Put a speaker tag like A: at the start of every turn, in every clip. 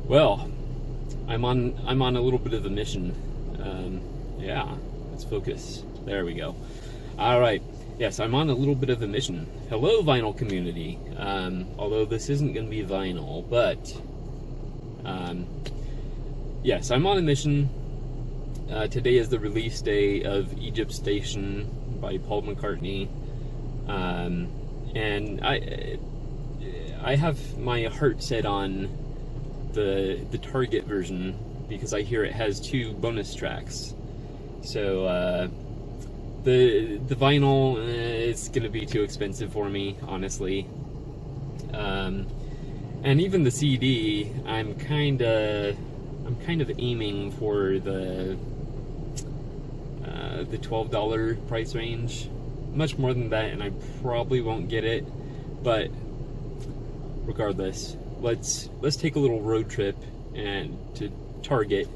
A: Well, I'm on a little bit of a mission. Yeah, let's focus. There we go. All right. Yes, I'm on a little bit of a mission. Hello, vinyl community. Although this isn't going to be vinyl, but yes, I'm on a mission. Today is the release day of Egypt Station by Paul McCartney, and I have my heart set on the Target version because I hear it has 2 bonus tracks. So the vinyl it's gonna be too expensive for me, honestly. And even the CD, I'm kind of aiming for the $12 price range. Much more than that, and I probably won't get it. But regardless, let's take a little road trip and to Target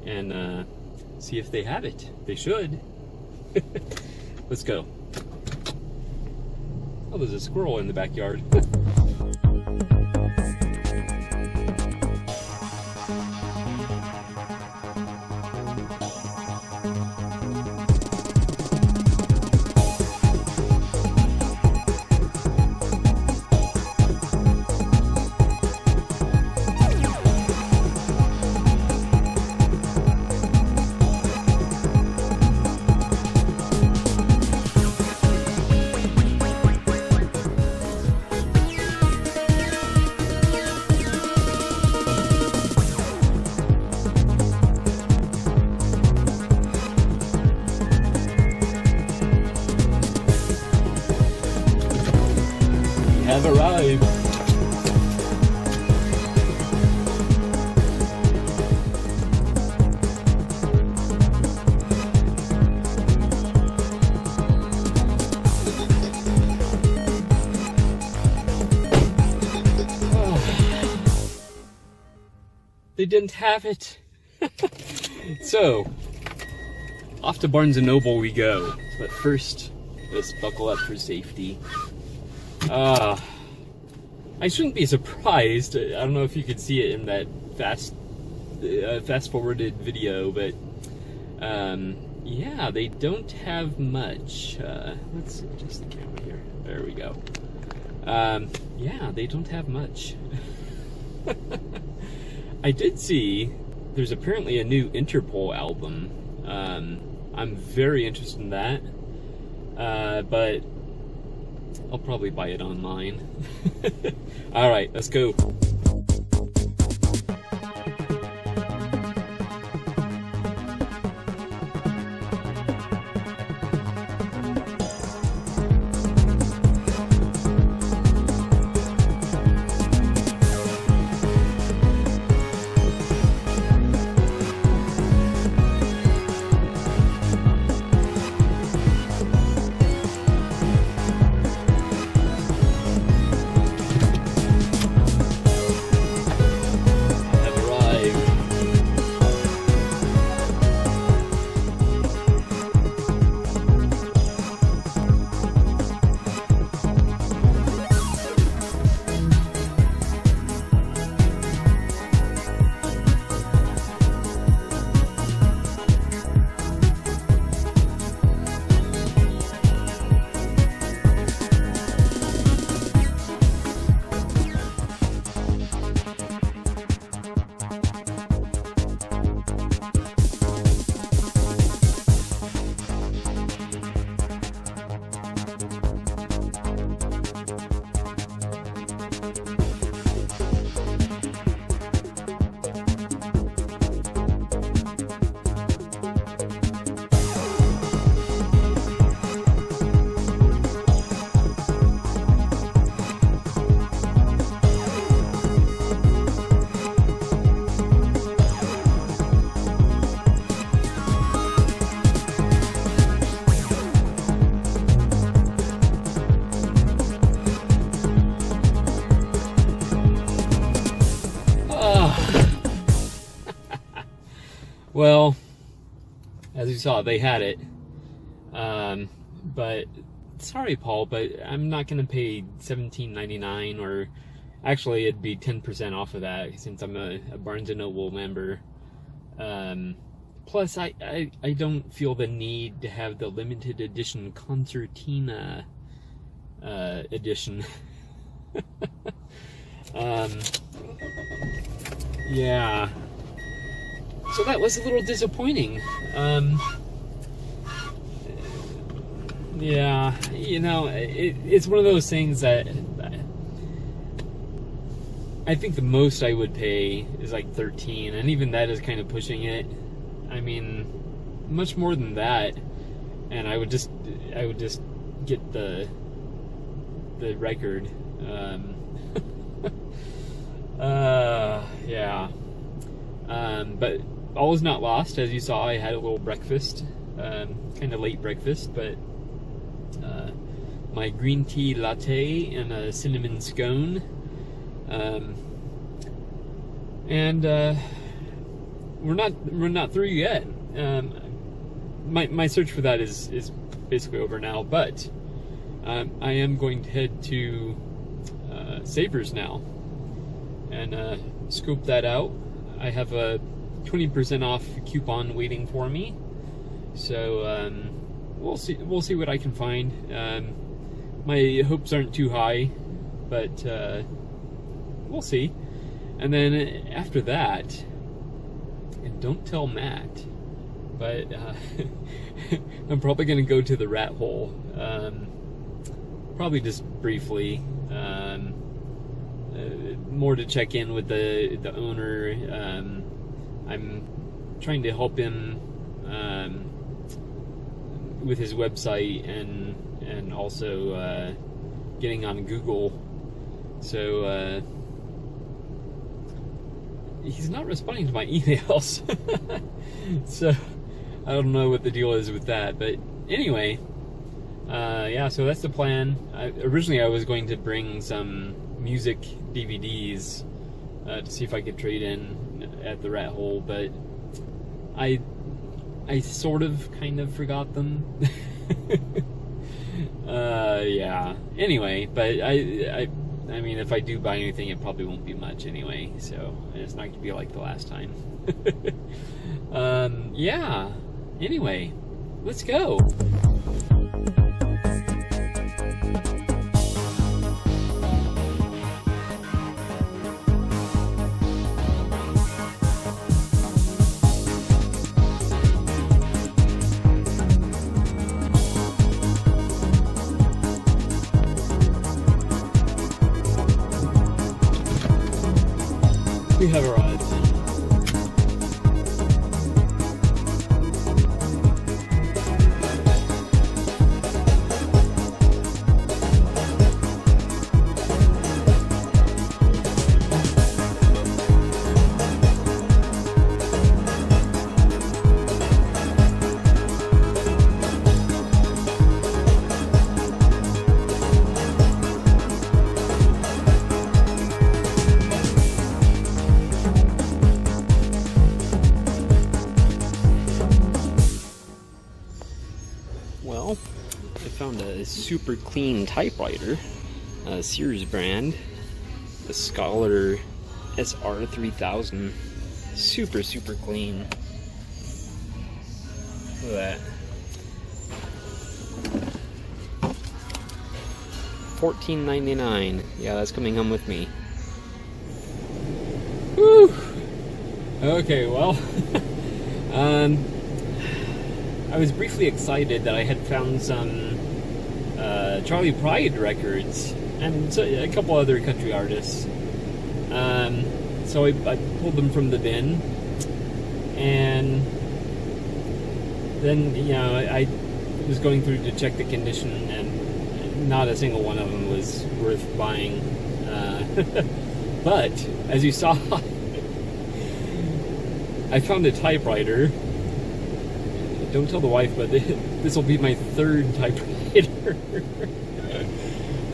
A: and see if they have it. They should. Let's go. Oh, there's a squirrel in the backyard. Have arrived. They didn't have it. So, off to Barnes & Noble we go. But first, let's buckle up for safety. I shouldn't be surprised. I don't know if you could see it in that fast forwarded video, but yeah, they don't have much. Let's adjust the camera here. There we go. Yeah, they don't have much. I did see there's apparently a new Interpol album. I'm very interested in that, but I'll probably buy it online. Alright, let's go. Well, as you saw, they had it. But sorry, Paul, but I'm not gonna pay $17.99 or Actually, it'd be 10% off of that since I'm a Barnes & Noble member. Plus, I don't feel the need to have the limited edition concertina edition. Yeah. So that was a little disappointing. Yeah, you know, it's one of those things that I think the most I would pay is like 13, and even that is kind of pushing it. I mean, much more than that, and I would just get the record. Yeah. But all is not lost. As you saw, I had a little breakfast, kind of late breakfast, but my green tea latte and a cinnamon scone. And we're not through yet. My search for that is basically over now, but I am going to head to Savers now and scope that out. I have a 20% off coupon waiting for me, so we'll see what I can find. My hopes aren't too high, but we'll see. And then after that, and don't tell Matt, but I'm probably going to go to the rat hole. Probably just briefly. More to check in with the owner. I'm trying to help him with his website and also getting on Google. So he's not responding to my emails. So I don't know what the deal is with that. But anyway, yeah, so that's the plan. Originally I was going to bring some music DVDs to see if I could trade in at the rat hole, but I sort of kind of forgot them. Yeah. Anyway, but I mean, if I do buy anything, it probably won't be much anyway, so it's not going to be like the last time. Yeah. Anyway, let's go. We have arrived. Well, I found a super clean typewriter, a Sears brand, the Scholar SR3000. Super clean. Look at that. $14.99. Yeah, that's coming home with me. Woo! Okay, well, I was briefly excited that I had found some Charlie Pride records and a couple other country artists. So I pulled them from the bin, and then, you know, I was going through to check the condition, and not a single one of them was worth buying. But as you saw, I found a typewriter. Don't tell the wife, but this will be my third typewriter.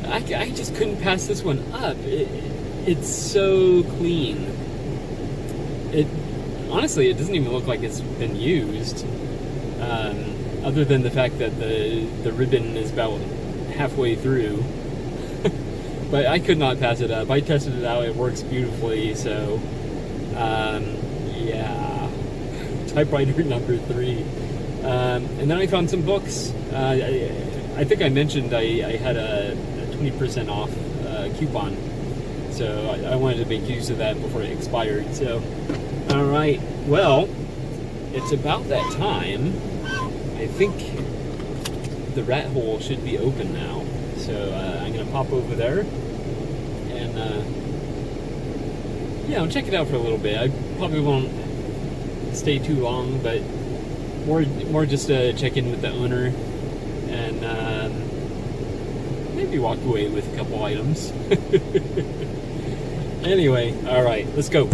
A: I just couldn't pass this one up. It's so clean. Honestly, it doesn't even look like it's been used. Other than the fact that the ribbon is about halfway through. But I could not pass it up. I tested it out. It works beautifully. So, yeah. Typewriter number 3. And then I found some books. I think I mentioned I had a 20% off coupon. So I wanted to make use of that before it expired. So, alright. Well, it's about that time. I think the rat hole should be open now. So I'm going to pop over there and I'll check it out for a little bit. I probably won't stay too long, but more just to check in with the owner and maybe walk away with a couple items. Anyway, alright, let's go.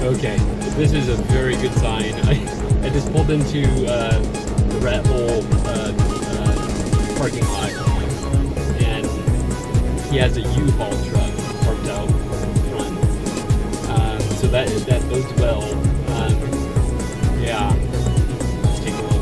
A: Okay, this is a very good sign. I just pulled into the rat hole parking lot, and he has a U-Haul truck parked out front. So that bodes well. Yeah, let's take a look.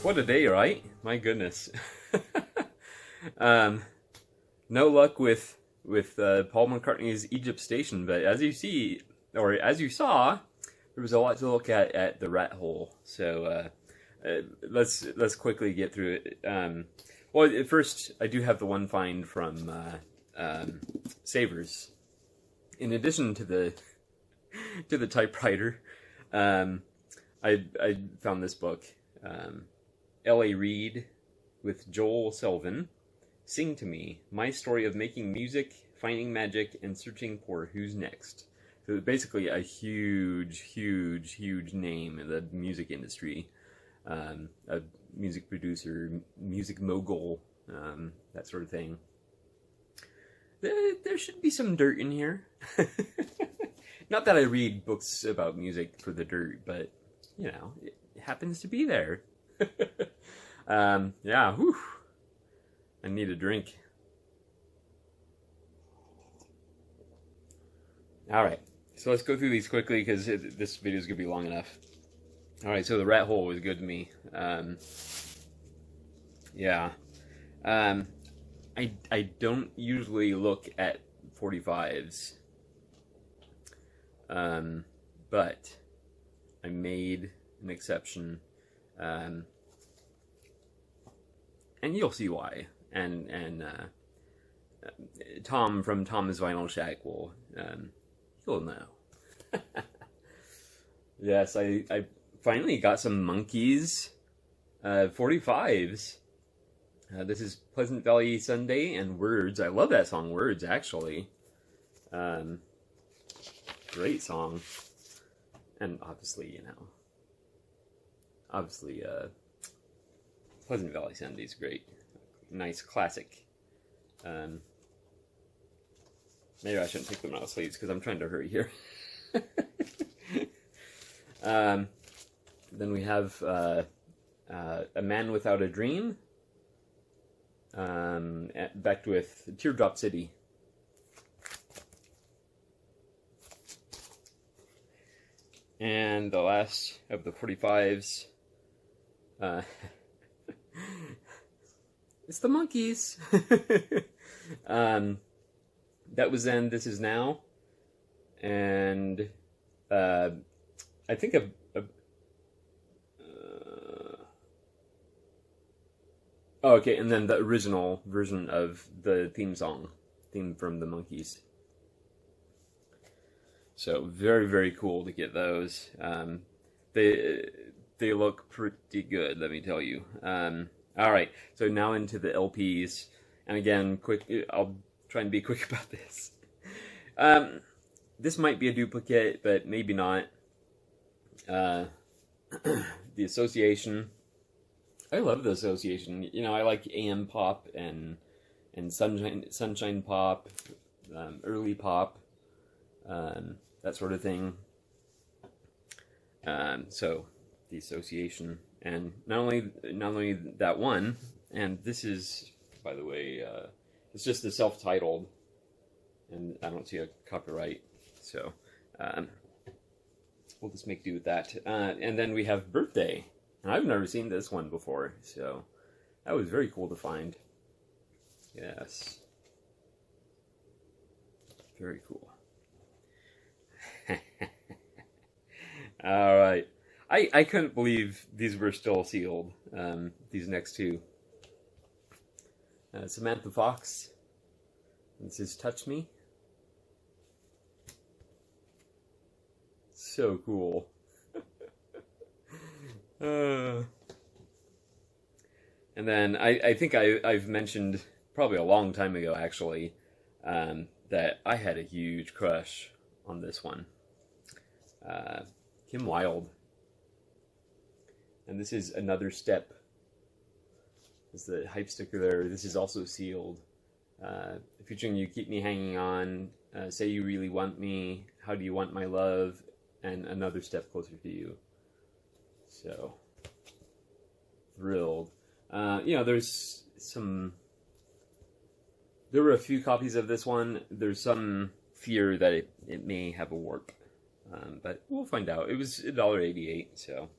A: What a day, right? My goodness. No luck with Paul McCartney's Egypt Station, but as you see, or as you saw, there was a lot to look at the rat hole. So let's quickly get through it. Well, at first, I do have the one find from Savers. In addition to the typewriter, I found this book. L.A. Reid with Joel Selvin, Sing to Me, My Story of Making Music, Finding Magic, and Searching for Who's Next. So basically a huge name in the music industry. A music producer, music mogul, that sort of thing. There should be some dirt in here. Not that I read books about music for the dirt, but, you know, it happens to be there. Yeah, whew. I need a drink. Alright, so let's go through these quickly because this video is going to be long enough. Alright, so the rat hole was good to me. Yeah. I don't usually look at 45s. But I made an exception, um, and you'll see why. And Tom from Tom's Vinyl Shack will he'll know. Yes, I finally got some Monkees 45s. This is Pleasant Valley Sunday and Words. I love that song, Words, actually. Great song. And obviously, Pleasant Valley Sunday is great. Nice classic. Maybe I shouldn't take them out of sleeves because I'm trying to hurry here. Then we have A Man Without a Dream. Back with Teardrop City. And the last of the 45s, it's the Monkees. That was Then, This Is Now. And I think oh, okay, and then the original version of the theme from the Monkees. So very, very cool to get those. They look pretty good, let me tell you. All right, so now into the LPs, and again, I'll try and be quick about this. This might be a duplicate, but maybe not. The Association. I love the Association. I like AM pop and sunshine pop, early pop, that sort of thing. So the Association, and not only that one, and this is, by the way, it's just the self-titled, and I don't see a copyright, so we'll just make do with that. And then we have Birthday. And I've never seen this one before, so that was very cool to find. Yes. Very cool. All right. I couldn't believe these were still sealed, these next two. Samantha Fox. This is Touch Me. So cool. And then I think I've mentioned probably a long time ago, actually, that I had a huge crush on this one. Kim Wilde. And this is Another Step. There's the hype sticker there. This is also sealed. Featuring You Keep Me Hanging On, Say You Really Want Me, How Do You Want My Love, and Another Step Closer to You. So, thrilled. There's there were a few copies of this one. There's some fear that it may have a warp. But we'll find out. It was $1.88, so.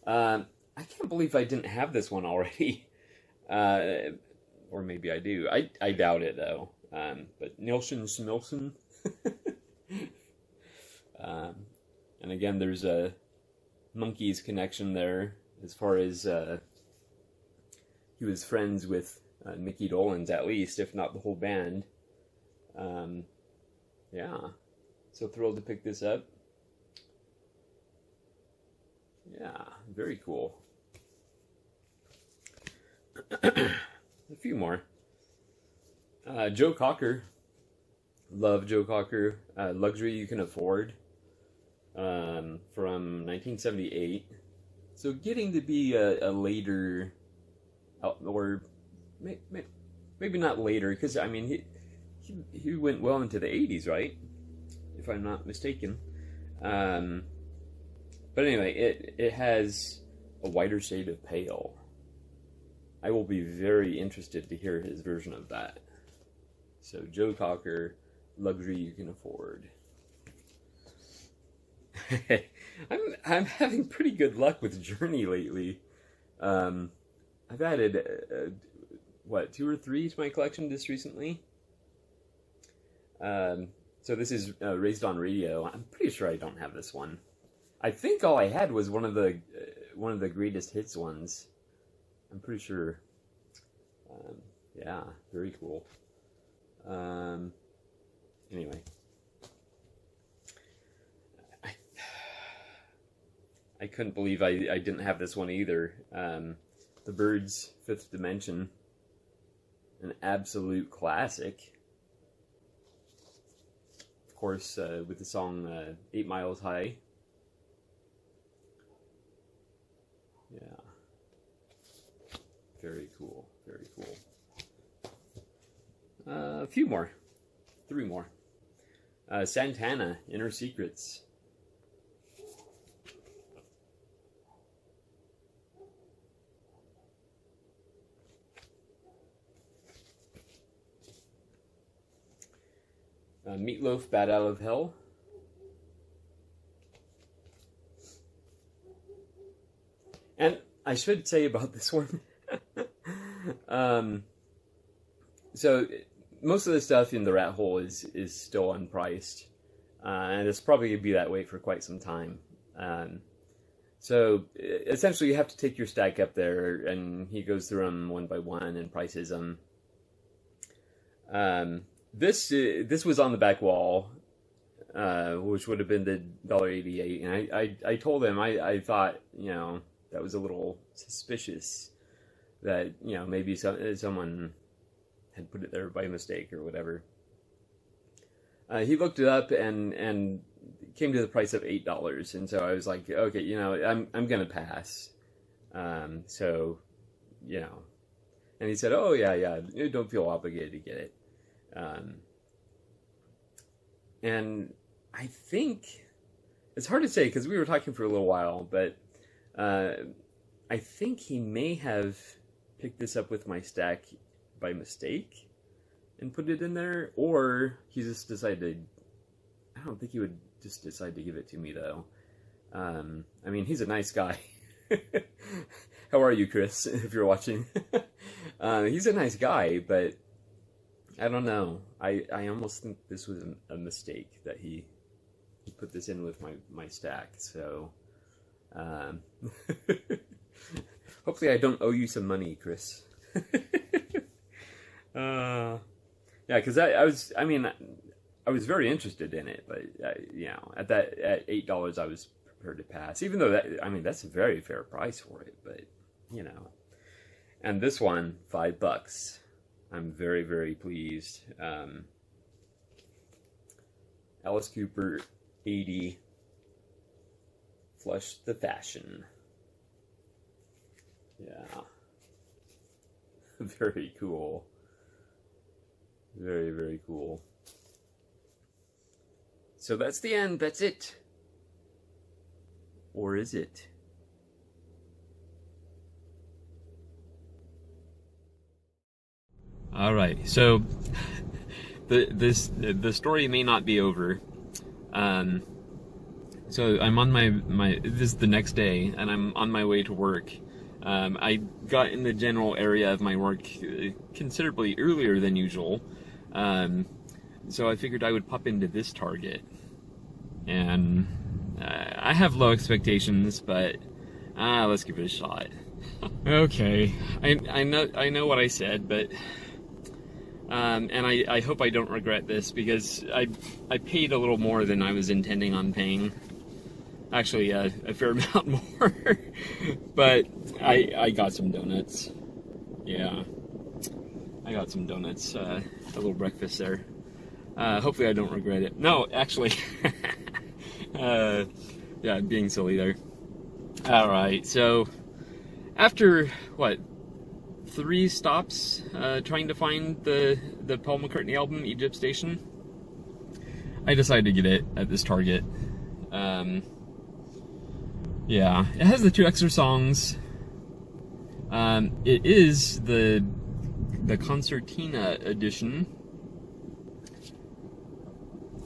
A: I can't believe I didn't have this one already. Or maybe I do. I doubt it, though. But Nilsson Smilson. And again, there's a Monkees connection there, as far as he was friends with Mickey Dolenz, at least, if not the whole band. Yeah, so thrilled to pick this up. Yeah, very cool. A few more. Joe Cocker. Love Joe Cocker. Luxury You Can Afford. From 1978. So getting to be a later, or maybe not later, because I mean he went well into the 80s, right? If I'm not mistaken. But anyway, it has a whiter shade of pale. I will be very interested to hear his version of that. So Joe Cocker, Luxury You Can Afford. I'm having pretty good luck with Journey lately. I've added 2 or 3 to my collection just recently. So So this is Raised on Radio. I'm pretty sure I don't have this one. I think all I had was one of the greatest hits ones. I'm pretty sure. Yeah, very cool. Anyway, I couldn't believe I didn't have this one either. The Byrds' Fifth Dimension, an absolute classic. Of course, with the song 8 Miles High. Yeah. Very cool. Very cool. A few more. 3 more. Santana, Inner Secrets. Meatloaf, Bat Out of Hell. And I should say about this one, so most of the stuff in the rat hole is still unpriced, and it's probably going to be that way for quite some time. So essentially you have to take your stack up there, and he goes through them one by one and prices them. This was on the back wall, which would have been the $1.88, and I told him I thought, you know, that was a little suspicious, that, you know, maybe someone had put it there by mistake or whatever. He looked it up and came to the price of $8, and so I was like, okay, you know, I'm gonna pass. So, you know, and he said, oh yeah, you don't feel obligated to get it. And I think it's hard to say because we were talking for a little while, but I think he may have picked this up with my stack by mistake and put it in there, or he just decided. I don't think he would just decide to give it to me though. I mean, he's a nice guy. How are you, Chris? If you're watching, he's a nice guy, but I don't know. I almost think this was a mistake that he put this in with my stack. So hopefully I don't owe you some money, Chris. Yeah, because I was very interested in it, but you know, at $8 I was prepared to pass. Even though that's a very fair price for it, but you know. And this one, $5. I'm very, very pleased. Alice Cooper, 80. Flush the Fashion. Yeah. Very cool. Very, very cool. So that's the end. That's it. Or is it? All right, so the story may not be over. So I'm on my this is the next day, and I'm on my way to work. I got in the general area of my work considerably earlier than usual, so I figured I would pop into this Target, and I have low expectations, but let's give it a shot. Okay, I know what I said, but. And I hope I don't regret this, because I paid a little more than I was intending on paying. Actually, a fair amount more. But I got some donuts. Yeah. I got some donuts. A little breakfast there. Hopefully I don't regret it. No, actually. Yeah, being silly there. Alright, so after, what, 3 stops trying to find the Paul McCartney album, Egypt Station, I decided to get it at this Target. Yeah, it has the 2 extra songs. It is the Concertina edition.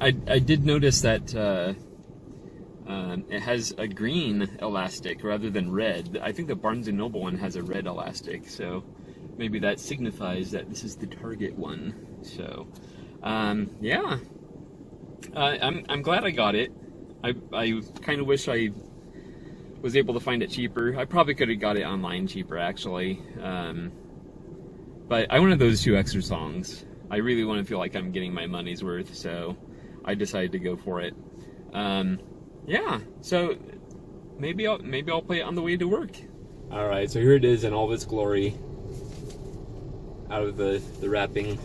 A: I did notice that it has a green elastic rather than red. I think the Barnes & Noble one has a red elastic, so maybe that signifies that this is the Target one. So, yeah. I'm glad I got it. I kind of wish I was able to find it cheaper. I probably could have got it online cheaper, actually. But I wanted those 2 extra songs. I really want to feel like I'm getting my money's worth, so I decided to go for it. Yeah, so maybe I'll play it on the way to work. All right, so here it is in all of its glory, out of the wrapping.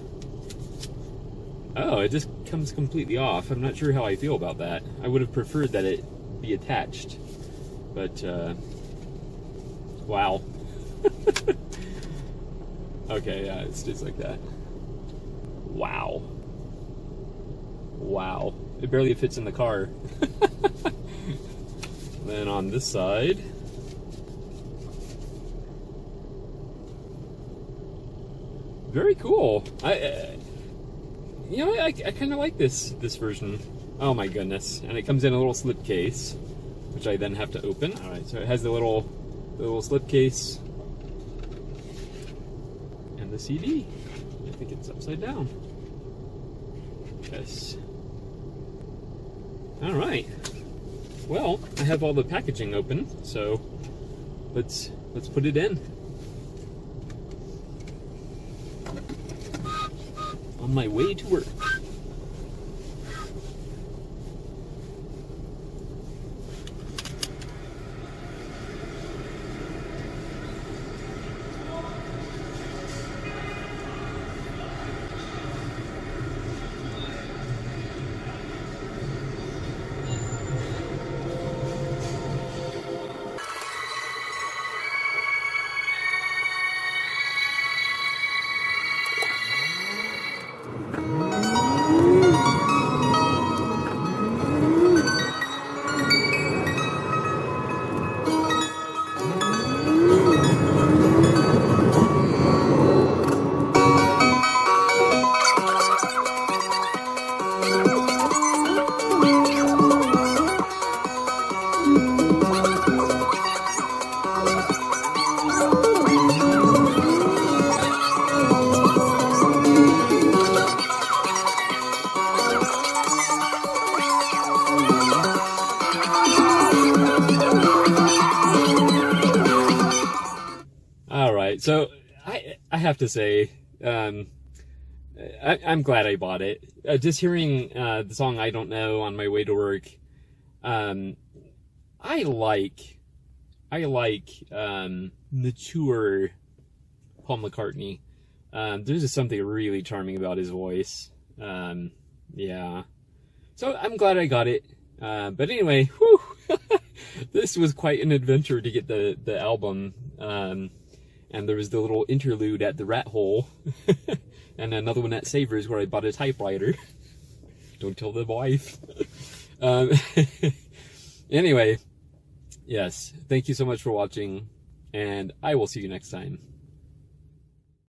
A: Oh, it just comes completely off. I'm not sure how I feel about that. I would have preferred that it be attached, but wow. Okay, yeah, it's just like that. Wow. Wow. It barely fits in the car. Then on this side, very cool. You know, I kind of like this version. Oh my goodness! And it comes in a little slip case, which I then have to open. All right, so it has the little slip case and the CD. I think it's upside down. Yes. All right. Well, I have all the packaging open, so let's put it in. On my way to work. So I have to say, I'm glad I bought it. Just hearing the song "I Don't Know" on my way to work, I like mature Paul McCartney. There's just something really charming about his voice. Yeah. So I'm glad I got it. But anyway, whew, this was quite an adventure to get the album. And there was the little interlude at the Rat Hole, and another one at Savers where I bought a typewriter. Don't tell the wife. Anyway, yes, thank you so much for watching, and I will see you next time.